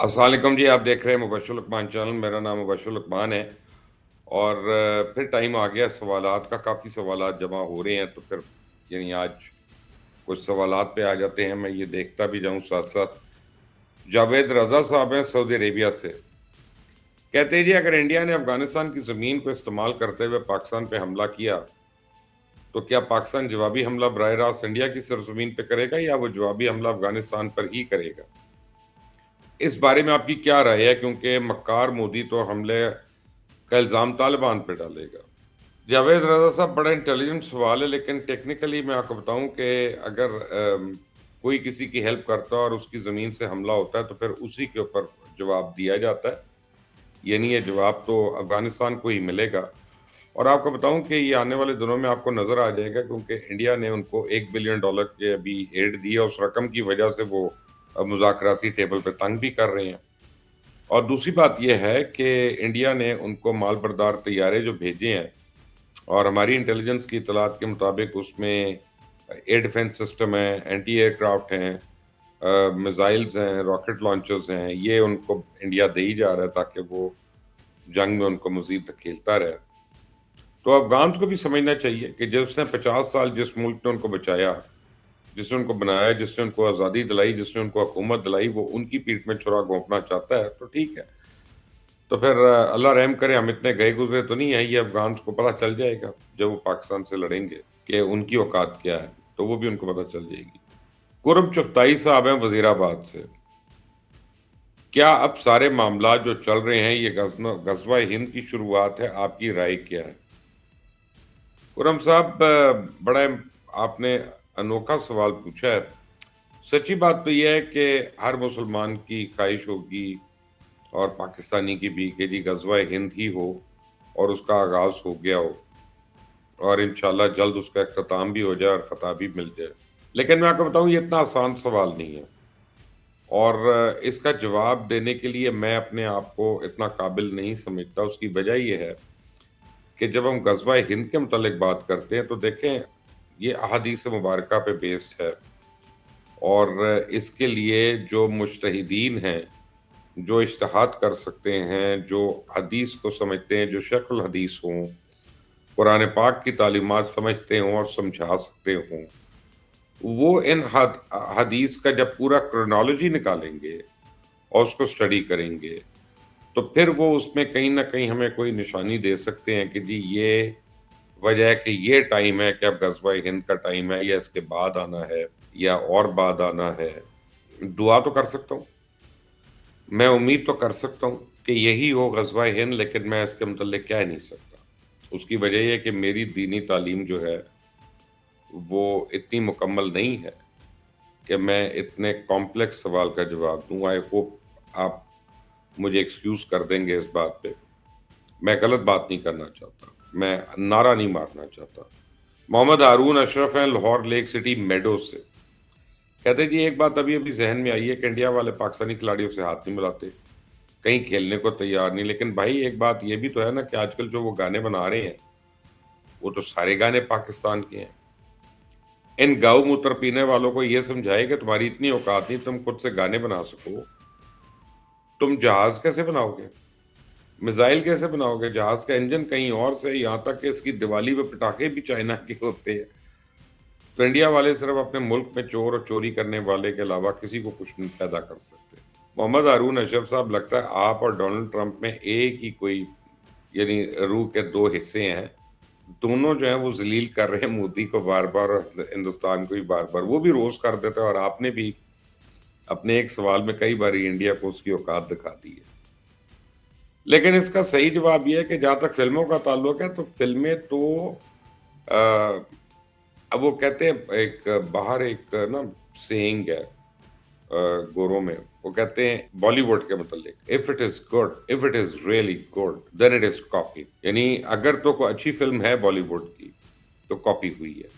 السلام علیکم جی، آپ دیکھ رہے ہیں مبشر لقمان چینل. میرا نام مبشر لقمان ہے. اور پھر ٹائم آ گیا سوالات کا. کافی سوالات جمع ہو رہے ہیں تو پھر یعنی آج کچھ سوالات پہ آ جاتے ہیں. میں یہ دیکھتا بھی جاؤں ساتھ ساتھ. جاوید رضا صاحب ہیں سعودی عربیہ سے. کہتے ہیں جی اگر انڈیا نے افغانستان کی زمین کو استعمال کرتے ہوئے پاکستان پہ حملہ کیا تو کیا پاکستان جوابی حملہ براہ راست انڈیا کی سرزمین پہ کرے گا یا وہ جوابی حملہ افغانستان پر ہی کرے گا؟ اس بارے میں آپ کی کیا رائے ہے؟ کیونکہ مکار مودی تو حملے کا الزام طالبان پہ ڈالے گا. جاوید رضا صاحب بڑا انٹیلیجنٹ سوال ہے، لیکن ٹیکنیکلی میں آپ کو بتاؤں کہ اگر کوئی کسی کی ہیلپ کرتا ہے اور اس کی زمین سے حملہ ہوتا ہے تو پھر اسی کے اوپر جواب دیا جاتا ہے. یعنی یہ جواب تو افغانستان کو ہی ملے گا. اور آپ کو بتاؤں کہ یہ آنے والے دنوں میں آپ کو نظر آ جائے گا، کیونکہ انڈیا نے ان کو $1 بلین کے ابھی ایڈ دی ہے. اس رقم کی وجہ سے وہ مذاکراتی ٹیبل پہ تنگ بھی کر رہے ہیں. اور دوسری بات یہ ہے کہ انڈیا نے ان کو مال بردار طیارے جو بھیجے ہیں، اور ہماری انٹیلیجنس کی اطلاعات کے مطابق اس میں ایئر ڈیفنس سسٹم ہیں، اینٹی ایئر کرافٹ ہیں، میزائلز ہیں، راکٹ لانچرز ہیں. یہ ان کو انڈیا دے ہی جا رہا ہے تاکہ وہ جنگ میں ان کو مزید دھکیلتا رہے. تو افغانز کو بھی سمجھنا چاہیے کہ جس نے 50 سال جس ملک نے ان کو بچایا، جس نے ان کو بنایا، جس نے ان کو آزادی دلائی، جس نے ان کو حکومت دلائی، وہ ان کی پیٹھ میں چھرا گھونپنا چاہتا ہے تو ٹھیک ہے. تو پھر اللہ رحم کرے، ہم اتنے گئے گزرے تو نہیں ہیں. یہ افغانز کو پتہ چل جائے گا جب وہ پاکستان سے لڑیں گے کہ ان کی اوقات کیا ہے، تو وہ بھی ان کو پتہ چل جائے گی. کرم چغتائی صاحب ہیں وزیر آباد سے. کیا اب سارے معاملات جو چل رہے ہیں یہ غزوہ ہند کی شروعات ہے؟ آپ کی رائے کیا ہے؟ کرم صاحب، بڑا آپ نے انوکھا سوال پوچھا ہے. سچی بات تو یہ ہے کہ ہر مسلمان کی خواہش ہوگی اور پاکستانی کی بھی کہ جی غزوہ ہند ہی ہو اور اس کا آغاز ہو گیا ہو، اور انشاءاللہ جلد اس کا اختتام بھی ہو جائے اور فتح بھی مل جائے. لیکن میں آپ کو بتاؤں یہ اتنا آسان سوال نہیں ہے، اور اس کا جواب دینے کے لیے میں اپنے آپ کو اتنا قابل نہیں سمجھتا. اس کی وجہ یہ ہے کہ جب ہم غزوہ ہند کے متعلق بات کرتے ہیں تو دیکھیں یہ احادیث مبارکہ پہ بیسڈ ہے، اور اس کے لیے جو مجتہدین ہیں، جو اجتہاد کر سکتے ہیں، جو حدیث کو سمجھتے ہیں، جو شیخ الحدیث ہوں، قرآن پاک کی تعلیمات سمجھتے ہوں اور سمجھا سکتے ہوں، وہ ان حدیث کا جب پورا کرونالوجی نکالیں گے اور اس کو سٹڈی کریں گے تو پھر وہ اس میں کہیں نہ کہیں ہمیں کوئی نشانی دے سکتے ہیں کہ جی یہ وجہ ہے کہ یہ ٹائم ہے کہ اب غزوہ ہند کا ٹائم ہے، یا اس کے بعد آنا ہے یا اور بعد آنا ہے. دعا تو کر سکتا ہوں، میں امید تو کر سکتا ہوں کہ یہی ہو غزوہ ہند، لیکن میں اس کے متعلق کہہ نہیں سکتا. اس کی وجہ یہ کہ میری دینی تعلیم جو ہے وہ اتنی مکمل نہیں ہے کہ میں اتنے کمپلیکس سوال کا جواب دوں. آئی ہوپ آپ مجھے ایکسکیوز کر دیں گے اس بات پہ. میں غلط بات نہیں کرنا چاہتا، میں نعرہ نہیں مارنا چاہتا. محمد ہارون اشرف ہیں لاہور لیک سٹی میڈو سے. کہتے جی ایک بات ابھی ابھی ذہن میں آئی ہے کہ انڈیا والے پاکستانی کھلاڑیوں سے ہاتھ نہیں ملاتے، کہیں کھیلنے کو تیار نہیں. لیکن بھائی ایک بات یہ بھی تو ہے نا کہ آج کل جو وہ گانے بنا رہے ہیں وہ تو سارے گانے پاکستان کے ہیں. ان گاؤں موتر پینے والوں کو یہ سمجھائے کہ تمہاری اتنی اوقات نہیں تم خود سے گانے بنا سکو. تم جہاز کیسے بناؤ گے؟ میزائل کیسے بناؤ گے؟ جہاز کا انجن کہیں اور سے، یہاں تک کہ اس کی دیوالی پہ پٹاخے بھی چائنا کے ہوتے ہیں. تو انڈیا والے صرف اپنے ملک میں چور اور چوری کرنے والے کے علاوہ کسی کو کچھ نہیں پیدا کر سکتے. محمد ہارون اشرف صاحب، لگتا ہے آپ اور ڈونلڈ ٹرمپ میں ایک ہی کوئی یعنی روح کے دو حصے ہیں. دونوں جو ہیں وہ ذلیل کر رہے ہیں مودی کو بار بار اور ہندوستان کو بھی بار بار. وہ بھی روز کر دیتا ہے، اور آپ نے بھی اپنے ایک سوال میں کئی بار انڈیا کو اس کی اوقات دکھا دی ہے. لیکن اس کا صحیح جواب یہ ہے کہ جہاں تک فلموں کا تعلق ہے تو فلمیں تو اب وہ کہتے ہیں ایک باہر ایک نا سینگ ہے گوروں میں، وہ کہتے ہیں بالی ووڈ کے متعلق، if it is good, if it is really good then it is copy. یعنی اگر تو کوئی اچھی فلم ہے بالی ووڈ کی تو کاپی ہوئی ہے،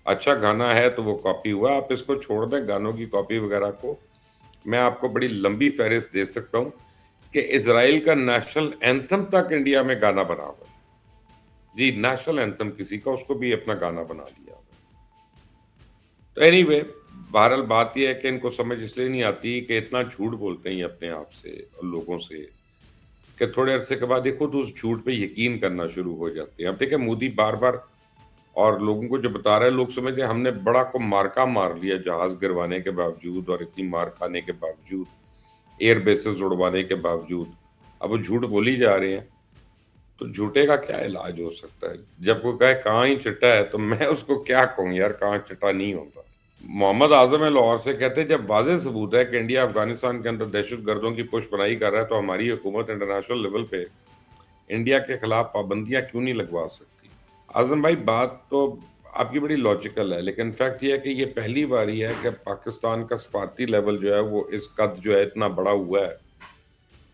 اچھا گانا ہے تو وہ کاپی ہوا. آپ اس کو چھوڑ دیں گانوں کی کاپی وغیرہ کو. میں آپ کو بڑی لمبی فہرست دے سکتا ہوں کہ اسرائیل کا نیشنل اینتھم تک انڈیا میں گانا بنا ہوا ہے. جی نیشنل اینتھم کسی کا، اس کو بھی اپنا گانا بنا لیا. تو اینی وے بہرحال بات یہ ہے کہ ان کو سمجھ اس لیے نہیں آتی کہ اتنا جھوٹ بولتے ہیں یہ اپنے آپ سے اور لوگوں سے کہ تھوڑے عرصے کے بعد یہ خود اس جھوٹ پہ یقین کرنا شروع ہو جاتے ہیں. اب دیکھیں مودی بار بار اور لوگوں کو جو بتا رہا ہے، لوگ سمجھتے ہیں ہم نے بڑا کو مارکا مار لیا جہاز گروانے کے باوجود اور اتنی مار کھانے کے باوجود، ایئر بیسز اڑوانے کے باوجود اب وہ جھوٹ بولی جا رہے ہیں. تو جھوٹے کا کیا علاج ہو سکتا ہے؟ جب کوئی کہے کہاں ہی چٹا ہے تو میں اس کو کیا کہوں یار، کہاں چٹا نہیں ہوتا. محمد اعظم لاہور سے کہتے ہیں جب واضح ثبوت ہے کہ انڈیا افغانستان کے اندر دہشت گردوں کی پشت پناہی کر رہا ہے تو ہماری حکومت انٹرنیشنل لیول پہ انڈیا کے خلاف پابندیاں کیوں نہیں لگوا سکتی؟ اعظم بھائی بات تو آپ کی بڑی لاجیکل ہے، لیکن فیکٹ یہ ہے کہ یہ پہلی باری ہے کہ پاکستان کا سفارتی لیول جو ہے وہ اس قد جو ہے اتنا بڑا ہوا ہے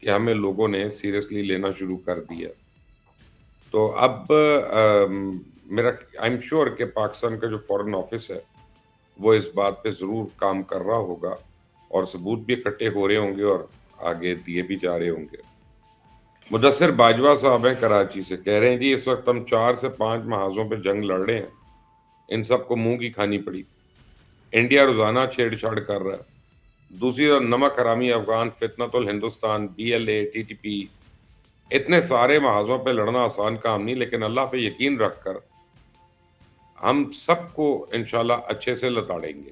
کہ ہمیں لوگوں نے سیریسلی لینا شروع کر دیا. تو اب میرا آئی ایم شیور کہ پاکستان کا جو فورن آفس ہے وہ اس بات پہ ضرور کام کر رہا ہوگا اور ثبوت بھی اکٹھے ہو رہے ہوں گے اور آگے دیے بھی جا رہے ہوں گے. مدثر باجوہ صاحب ہیں کراچی سے، کہہ رہے ہیں جی اس وقت ہم 4 سے 5 محاذوں پہ جنگ لڑ رہے ہیں، ان سب کو منہ کی کھانی پڑی. انڈیا روزانہ چھیڑ چھاڑ کر رہا ہے، دوسری طرف نمک حرامی افغان، فتنۃ الہندوستان، B L A, T T P, اتنے سارے محاذوں پہ لڑنا آسان کام نہیں، لیکن اللہ پہ یقین رکھ کر ہم سب کو انشاءاللہ اچھے سے لتاڑیں گے.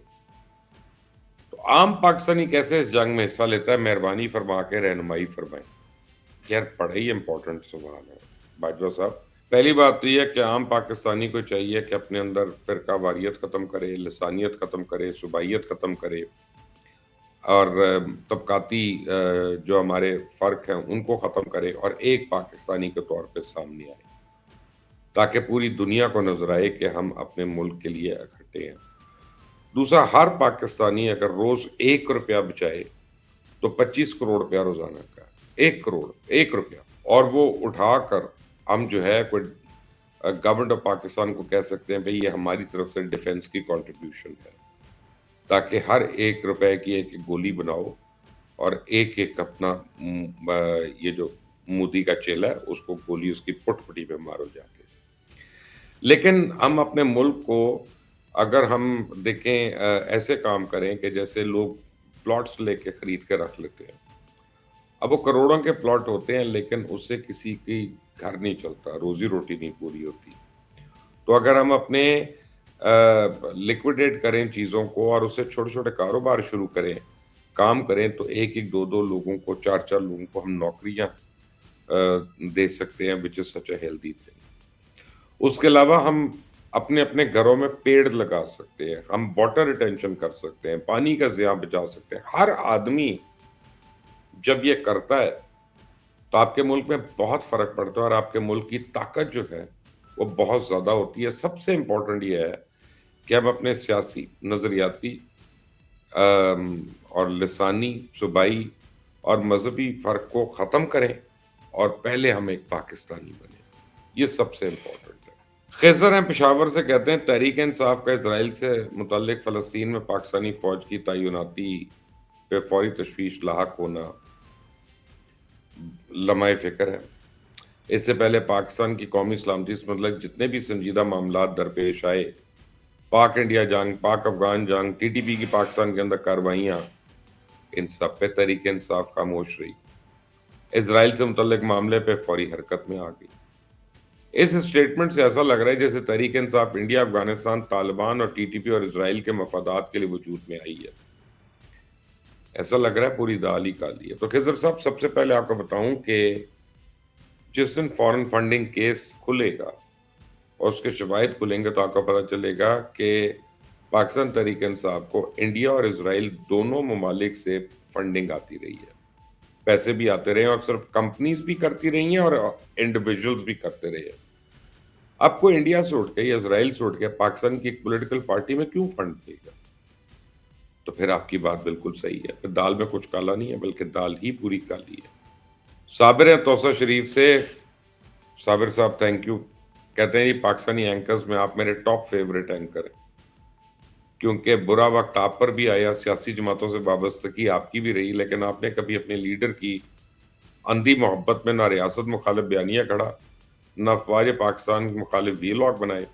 تو عام پاکستانی کیسے اس جنگ میں حصہ لیتا ہے، مہربانی فرما کے رہنمائی فرمائیں. یار بڑا ہی امپورٹنٹ سوال ہے باجوہ صاحب. پہلی بات تو یہ ہے کہ عام پاکستانی کو چاہیے کہ اپنے اندر فرقہ واریت ختم کرے، لسانیت ختم کرے، صوبائیت ختم کرے اور طبقاتی جو ہمارے فرق ہیں ان کو ختم کرے اور ایک پاکستانی کے طور پہ سامنے آئے تاکہ پوری دنیا کو نظر آئے کہ ہم اپنے ملک کے لیے اکٹھے ہیں. دوسرا، ہر پاکستانی اگر روز 1 روپیہ بچائے تو 25 کروڑ روپیہ روزانہ کا، 1 کروڑ 1 روپیہ، اور وہ اٹھا کر ہم جو ہے کوئی گورنمنٹ آف پاکستان کو کہہ سکتے ہیں بھئی یہ ہماری طرف سے ڈیفنس کی کنٹریبیوشن ہے، تاکہ ہر 1 روپے کی ایک گولی بناؤ اور ایک ایک اپنا یہ جو مودی کا چیلا ہے اس کو گولی اس کی پٹ پٹی پہ مارو جا کے. لیکن ہم اپنے ملک کو اگر ہم دیکھیں ایسے کام کریں کہ جیسے لوگ پلاٹس لے کے خرید کے رکھ لیتے ہیں. اب وہ کروڑوں کے پلاٹ ہوتے ہیں لیکن اس سے کسی کی گھر نہیں چلتا، روزی روٹی نہیں پوری ہوتی. تو اگر ہم اپنے لیکویڈیٹ کریں چیزوں کو اور اسے چھوٹے چھوٹے کاروبار شروع کریں، کام کریں، تو ایک ایک 2 2 لوگوں کو 4 4 لوگوں کو ہم نوکریاں دے سکتے ہیں، which is such a healthy thing. اس کے علاوہ ہم اپنے اپنے گھروں میں پیڑ لگا سکتے ہیں، ہم واٹر ریٹینشن کر سکتے ہیں، پانی کا ضیاع بچا سکتے ہیں. ہر آدمی جب یہ کرتا ہے تو آپ کے ملک میں بہت فرق پڑتا ہے اور آپ کے ملک کی طاقت جو ہے وہ بہت زیادہ ہوتی ہے. سب سے امپورٹنٹ یہ ہے کہ ہم اپنے سیاسی، نظریاتی اور لسانی، صوبائی اور مذہبی فرق کو ختم کریں اور پہلے ہم ایک پاکستانی بنیں. یہ سب سے امپورٹنٹ ہے. خضر ہیں پشاور سے، کہتے ہیں تحریک انصاف کا اسرائیل سے متعلق فلسطین میں پاکستانی فوج کی تعیناتی پہ فوری تشویش لاحق ہونا لمحہ فکر ہے. اس سے پہلے پاکستان کی قومی سلامتی سے متعلق جتنے بھی سنجیدہ معاملات درپیش آئے، پاک انڈیا جنگ، پاک افغان جنگ، ٹی ٹی پی کی پاکستان کے اندر کارروائیاں، ان سب پہ تحریک انصاف خاموش رہی. اسرائیل سے متعلق معاملے پہ فوری حرکت میں آ گئی. اس اسٹیٹمنٹ سے ایسا لگ رہا ہے جیسے تحریک انصاف انڈیا، افغانستان، طالبان اور ٹی ٹی پی اور اسرائیل کے مفادات کے لیے وجود میں آئی ہے. ایسا لگ رہا ہے پوری دال ہی کالی ہے. تو خضر صاحب، سب سے پہلے آپ کو بتاؤں کہ جس دن فورن فنڈنگ کیس کھلے گا اور اس کے شواہد کھلیں گے تو آپ کو پتہ چلے گا کہ پاکستان تحریک انصاف کو انڈیا اور اسرائیل دونوں ممالک سے فنڈنگ آتی رہی ہے، پیسے بھی آتے رہے ہیں، اور صرف کمپنیز بھی کرتی رہی ہیں اور انڈیویجولز بھی کرتے رہے ہیں. اب کوئی انڈیا سے اٹھ کے یا اسرائیل سے اٹھ کے پاکستان کی ایک پولیٹیکل پارٹی میں کیوں فنڈ دے گا؟ تو پھر آپ کی بات بالکل صحیح ہے، پھر دال میں کچھ کالا نہیں ہے بلکہ دال ہی پوری کالی ہے. صابر ہیں توسہ شریف سے، صابر صاحب تھینک یو، کہتے ہیں یہ پاکستانی اینکرز میں آپ میرے ٹاپ فیوریٹ اینکر ہیں، کیونکہ برا وقت آپ پر بھی آیا، سیاسی جماعتوں سے وابستگی آپ کی بھی رہی، لیکن آپ نے کبھی اپنے لیڈر کی اندھی محبت میں نہ ریاست مخالف بیانیہ کھڑا، نہ افواج پاکستان مخالف ویلاگ بنائے.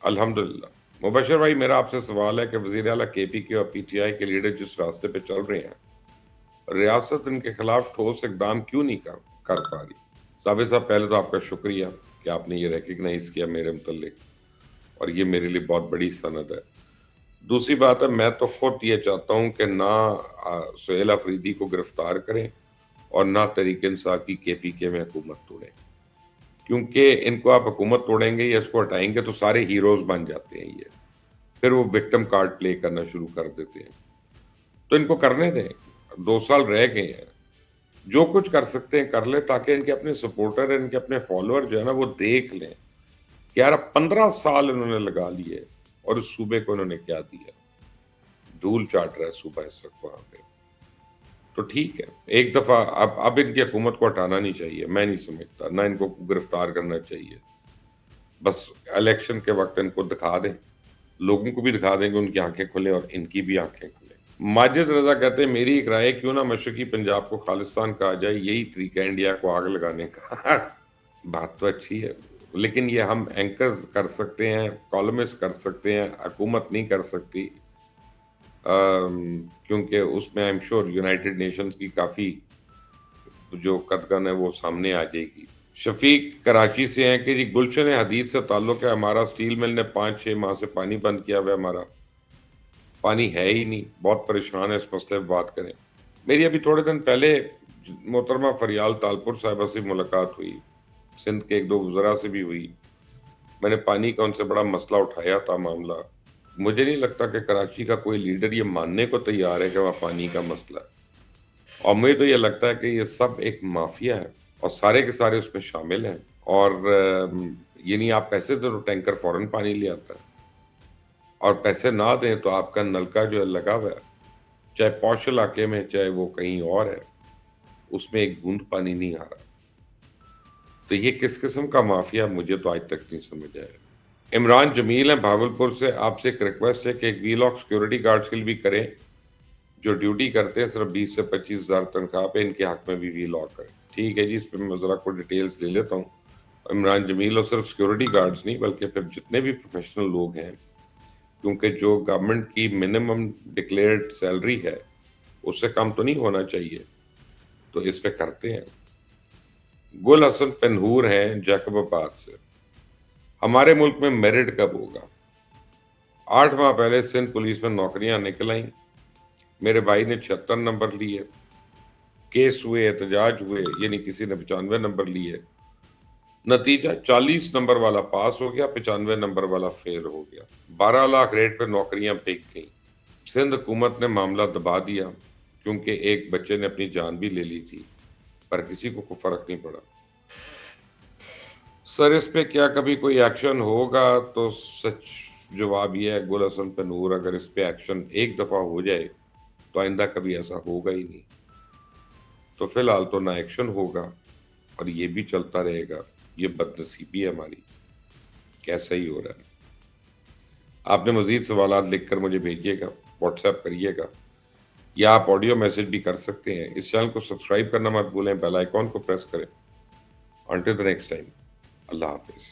الحمدللہ مبشر بھائی، میرا آپ سے سوال ہے کہ وزیر اعلیٰ کے پی کے اور پی ٹی آئی کے لیڈر جس راستے پہ چل رہے ہیں، ریاست ان کے خلاف ٹھوس اقدام کیوں نہیں کر پا رہی؟ ثابت صاحب، پہلے تو آپ کا شکریہ کہ آپ نے یہ ریکگنائز کیا میرے متعلق، اور یہ میرے لیے بہت بڑی سند ہے۔ دوسری بات ہے، میں تو خود یہ چاہتا ہوں کہ نہ سہیل آفریدی کو گرفتار کریں اور نہ تحریک انصاف کی کے پی کے میں حکومت توڑیں، کیونکہ ان کو آپ حکومت توڑیں گے یا اس کو ہٹائیں گے تو سارے ہیروز بن جاتے ہیں، یہ پھر وہ وکٹم کارڈ پلے کرنا شروع کر دیتے ہیں۔ تو ان کو کرنے دیں، 2 سال رہ گئے ہیں، جو کچھ کر سکتے ہیں کر لیں، تاکہ ان کے اپنے سپورٹر، ان کے اپنے فالوور جو ہے نا وہ دیکھ لیں کہ یار 15 سال انہوں نے لگا لیے اور اس صوبے کو انہوں نے کیا دیا، دھول چاٹ رہا ہے صوبہ اس وقت وہاں پہ۔ تو ٹھیک ہے، ایک دفعہ اب ان کی حکومت کو ہٹانا نہیں چاہیے، میں نہیں سمجھتا، نہ ان کو گرفتار کرنا چاہیے، بس الیکشن کے وقت ان کو دکھا دیں، لوگوں کو بھی دکھا دیں کہ ان کی آنکھیں کھلیں اور ان کی بھی آنکھیں کھلیں۔ ماجد رضا کہتے ہیں میری ایک رائے، کیوں نہ مشرقی پنجاب کو خالستان کہا جائے، یہی طریقہ انڈیا کو آگ لگانے کا۔ بات تو اچھی ہے، لیکن یہ ہم اینکرز کر سکتے ہیں، کالمسٹ کر سکتے ہیں، حکومت نہیں کر سکتی، کیونکہ اس میں ایم شور یونائٹڈ نیشنز کی کافی جو قدغن ہے وہ سامنے آ جائے گی۔ شفیق کراچی سے ہیں کہ جی گلشن حدید سے تعلق ہے، ہمارا سٹیل مل نے 5-6 ماہ سے پانی بند کیا ہوا ہے، ہمارا پانی ہے ہی نہیں، بہت پریشان ہے، اس مسئلے پہ بات کریں۔ میری ابھی تھوڑے دن پہلے محترمہ فریال تالپور صاحبہ سے ملاقات ہوئی، سندھ کے 1-2 وزراء سے بھی ہوئی، میں نے پانی کا ان سے بڑا مسئلہ اٹھایا تھا معاملہ۔ مجھے نہیں لگتا کہ کراچی کا کوئی لیڈر یہ ماننے کو تیار ہے کہ وہاں پانی کا مسئلہ ہے، اور مجھے تو یہ لگتا ہے کہ یہ سب ایک مافیا ہے اور سارے کے سارے اس میں شامل ہیں، اور یعنی آپ پیسے دیں تو ٹینکر فوراً پانی لے آتا ہے، اور پیسے نہ دیں تو آپ کا نلکا جو ہے لگا ہوا ہے، چاہے پوش علاقے میں چاہے وہ کہیں اور ہے، اس میں ایک بوند پانی نہیں آ رہا۔ تو یہ کس قسم کا مافیا، مجھے تو آج تک نہیں سمجھ آیا۔ عمران جمیل ہیں بھاولپور سے، آپ سے ایک ریکویسٹ ہے کہ ایک وی لاک سیکورٹی گارڈز کے لیے بھی کریں، جو ڈیوٹی کرتے ہیں صرف 20 سے 25 ہزار تنخواہ پہ، ان کے حق میں بھی وی لاک کریں۔ ٹھیک ہے جی، اس پہ میں ذرا کو ڈیٹیلز لے لیتا ہوں۔ عمران جمیل، اور صرف سیکورٹی گارڈز نہیں بلکہ پھر جتنے بھی پروفیشنل لوگ ہیں، کیونکہ جو گورنمنٹ کی منیمم ڈکلیئرڈ سیلری ہے اس سے کم تو نہیں ہونا چاہیے، تو اس پہ کرتے ہیں۔ گل حسن پنہور ہیں جیکب آباد سے، ہمارے ملک میں میرٹ کب ہوگا؟ 8 ماہ پہلے سندھ پولیس میں نوکریاں نکل آئیں، میرے بھائی نے 76 نمبر لیے، کیس ہوئے، احتجاج ہوئے، یعنی کسی نے 95 نمبر لیے، نتیجہ 40 نمبر والا پاس ہو گیا، 95 نمبر والا فیل ہو گیا، 12 لاکھ ریٹ پہ نوکریاں بک گئیں۔ سندھ حکومت نے معاملہ دبا دیا کیونکہ ایک بچے نے اپنی جان بھی لے لی تھی، پر کسی کو کوئی فرق نہیں پڑا۔ سر اس پہ کیا کبھی کوئی ایکشن ہوگا؟ تو سچ جواب یہ ہے گل حسن پنہور، اگر اس پہ ایکشن ایک دفعہ ہو جائے تو آئندہ کبھی ایسا ہوگا ہی نہیں، تو فی الحال تو نہ ایکشن ہوگا اور یہ بھی چلتا رہے گا، یہ بد نصیبی ہے ہماری، کیسا ہی ہو رہا ہے۔ آپ نے مزید سوالات لکھ کر مجھے بھیجیے گا، واٹس ایپ کریے گا، یا آپ آڈیو میسج بھی کر سکتے ہیں۔ اس چینل کو سبسکرائب کرنا مت بھولیں، بیل آئیکن کو پریس کریں۔ انٹل دی نیکسٹ ٹائم، اللہ حافظ۔